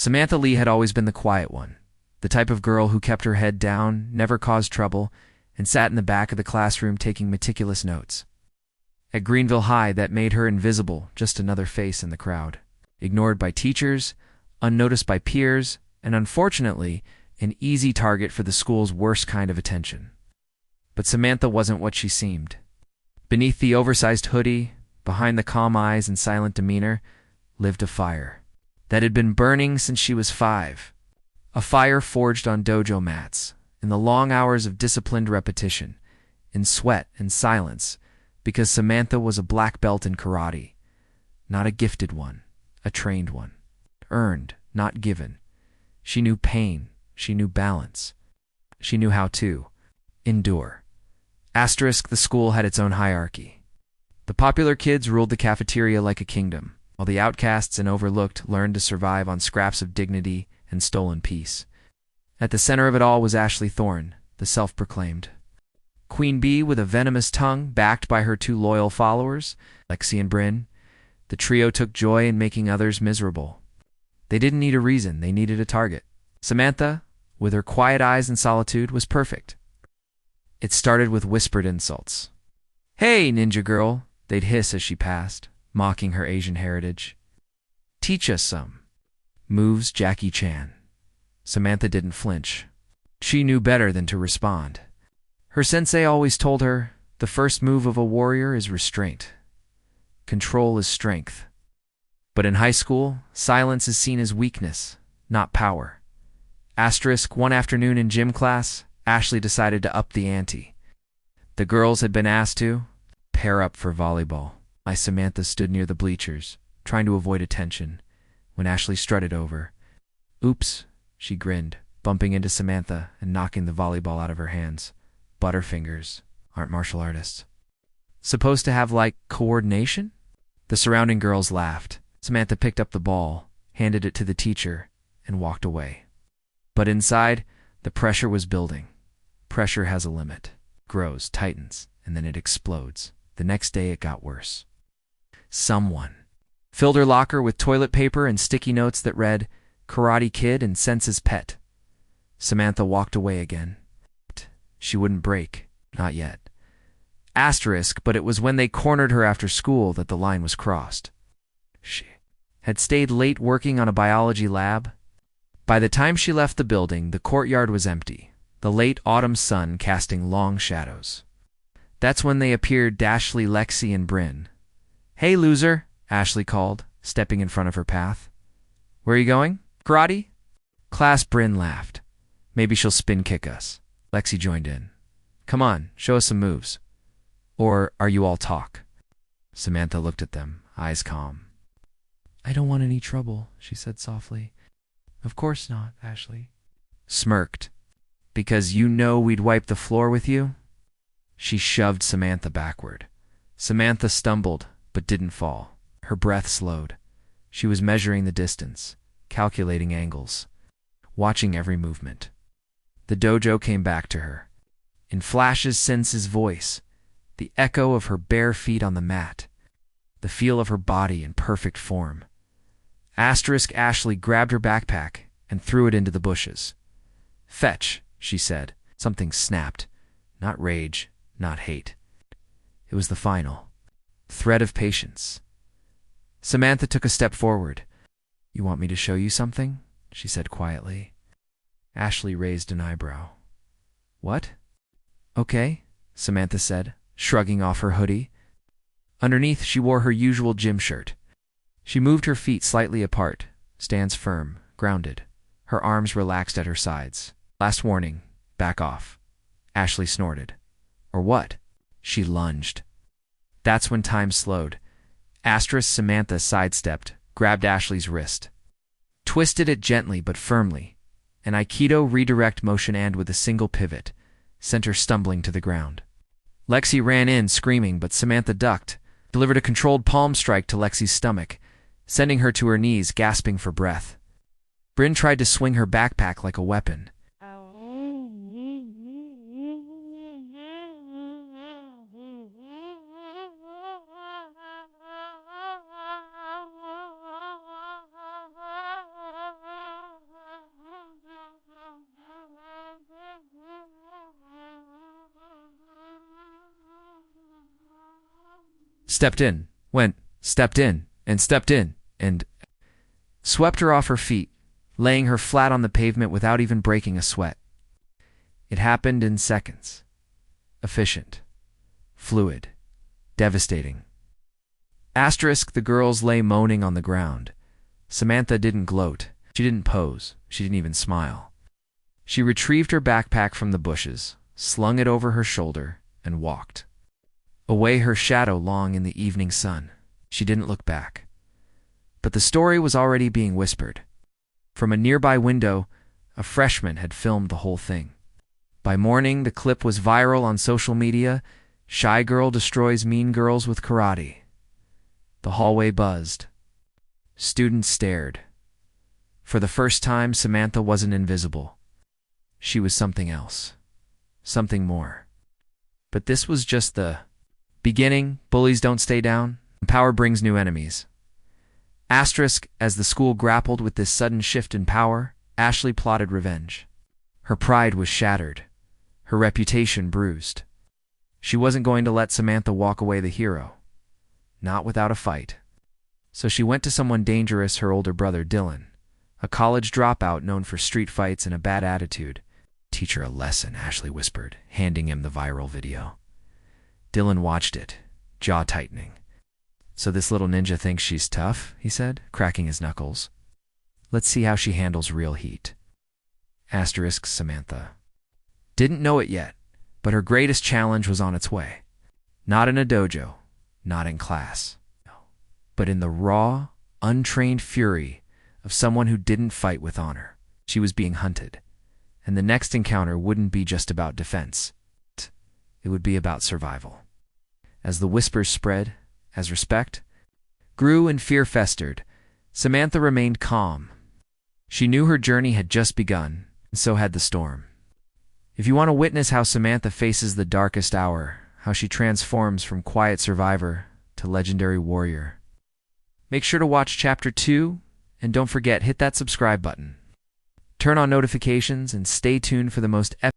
Samantha Lee had always been the quiet one, the type of girl who kept her head down, never caused trouble, and sat in the back of the classroom taking meticulous notes. At Greenville High, that made her invisible, just another face in the crowd. Ignored by teachers, unnoticed by peers, and unfortunately, an easy target for the school's worst kind of attention. But Samantha wasn't what she seemed. Beneath the oversized hoodie, behind the calm eyes and silent demeanor, lived a fire that had been burning since she was 5. A fire forged on dojo mats, in the long hours of disciplined repetition, in sweat and silence, because Samantha was a black belt in karate. Not a gifted one, a trained one. Earned, not given. She knew pain. She knew balance. She knew how to endure. Asterisk, the school had its own hierarchy. The popular kids ruled the cafeteria like a kingdom, while the outcasts and overlooked learned to survive on scraps of dignity and stolen peace. At the center of it all was Ashley Thorne, the self-proclaimed Queen Bee with a venomous tongue, backed by her 2 loyal followers, Lexi and Bryn. The trio took joy in making others miserable. They didn't need a reason, they needed a target. Samantha, with her quiet eyes and solitude, was perfect. It started with whispered insults. "Hey, ninja girl," they'd hiss as she passed, mocking her Asian heritage. "Teach us some moves, Jackie Chan." Samantha didn't flinch. She knew better than to respond. Her sensei always told her, the first move of a warrior is restraint. Control is strength. But in high school, silence is seen as weakness, not power. Asterisk, one afternoon in gym class, Ashley decided to up the ante. The girls had been asked to pair up for volleyball. Samantha stood near the bleachers, trying to avoid attention, when Ashley strutted over. "Oops," she grinned, bumping into Samantha and knocking the volleyball out of her hands. Butterfingers aren't martial artists. Supposed to have, like, coordination? The surrounding girls laughed. Samantha picked up the ball, handed it to the teacher, and walked away. But inside, the pressure was building. Pressure has a limit. Grows, tightens, and then it explodes. The next day it got worse. Someone filled her locker with toilet paper and sticky notes that read, "Karate Kid and Sense's Pet." Samantha walked away again. She wouldn't break. Not yet. Asterisk, but it was when they cornered her after school that the line was crossed. She had stayed late working on a biology lab. By the time she left the building, the courtyard was empty, the late autumn sun casting long shadows. That's when they appeared, Dashley, Lexi, and Bryn. "Hey, loser," Ashley called, stepping in front of her path. "Where are you going? Karate?" Class. Bryn laughed. "Maybe she'll spin kick us." Lexi joined in. "Come on, show us some moves. Or are you all talk?" Samantha looked at them, eyes calm. "I don't want any trouble," she said softly. "Of course not," Ashley smirked. "Because you know we'd wipe the floor with you?" She shoved Samantha backward. Samantha stumbled, but didn't fall. Her breath slowed. She was measuring the distance, calculating angles, watching every movement. The dojo came back to her. In flashes, Sense's voice, the echo of her bare feet on the mat, the feel of her body in perfect form. Asterisk, Ashley grabbed her backpack and threw it into the bushes. "Fetch," she said. Something snapped. Not rage, not hate. It was the final thread of patience. Samantha took a step forward. "You want me to show you something?" she said quietly. Ashley raised an eyebrow. "What?" "Okay," Samantha said, shrugging off her hoodie. Underneath, she wore her usual gym shirt. She moved her feet slightly apart, stance firm, grounded, her arms relaxed at her sides. "Last warning, back off." Ashley snorted. "Or what?" She lunged. That's when time slowed. Asterisk, Samantha sidestepped, grabbed Ashley's wrist, twisted it gently but firmly. An Aikido redirect motion, and with a single pivot, sent her stumbling to the ground. Lexi ran in, screaming, but Samantha ducked, delivered a controlled palm strike to Lexi's stomach, sending her to her knees, gasping for breath. Bryn tried to swing her backpack like a weapon. stepped in, stepped in, and swept her off her feet, laying her flat on the pavement without even breaking a sweat. It happened in seconds. Efficient. Fluid. Devastating. The girls lay moaning on the ground. Samantha didn't gloat. She didn't pose. She didn't even smile. She retrieved her backpack from the bushes, slung it over her shoulder, and walked. Away her shadow long in the evening sun. She didn't look back. But the story was already being whispered. From a nearby window, a freshman had filmed the whole thing. By morning, the clip was viral on social media. Shy girl destroys mean girls with karate. The hallway buzzed. Students stared. For the first time, Samantha wasn't invisible. She was something else. Something more. But this was just the beginning. Bullies don't stay down. Power brings new enemies. Asterisk, as the school grappled with this sudden shift in power, Ashley plotted revenge. Her pride was shattered. Her reputation bruised. She wasn't going to let Samantha walk away the hero. Not without a fight. So she went to someone dangerous, her older brother Dylan, a college dropout known for street fights and a bad attitude. Teach her a lesson, Ashley whispered, handing him the viral video. Dylan watched it, jaw tightening. So this little ninja thinks she's tough, he said, cracking his knuckles. Let's see how she handles real heat. Asterisk Samantha didn't know it yet, but her greatest challenge was on its way. Not in a dojo, not in class, but in the raw, untrained fury of someone who didn't fight with honor. She was being hunted, and the next encounter wouldn't be just about defense. It would be about survival. As the whispers spread, as respect grew and fear festered, Samantha remained calm. She knew her journey had just begun, and so had the storm. If you want to witness how Samantha faces the darkest hour, how she transforms from quiet survivor to legendary warrior, make sure to watch Chapter 2, and don't forget, hit that subscribe button. Turn on notifications and stay tuned for the most epic